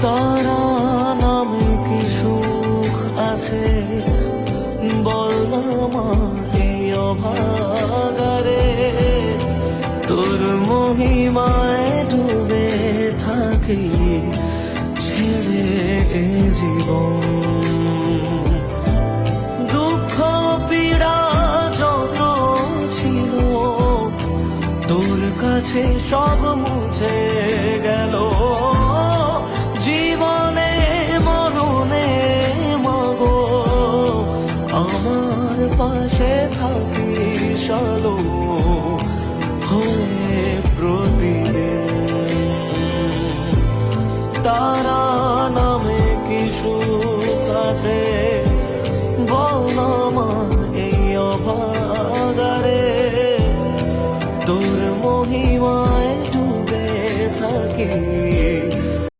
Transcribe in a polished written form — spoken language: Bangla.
তারা নামে কি সুখ আছে বল না আমার এই অভাগারে। তোর মহিমায় ডুবে থাকি ছেড়ে এ জীবন। দুঃখ পীড়া যত ছিল তোর কাছে সব মুছে গেল। জীবনে মরণে মাগো আমার পাশে থাকিস আলো হয়ে প্রতিদিন। তারা নামে কি সুখ আছে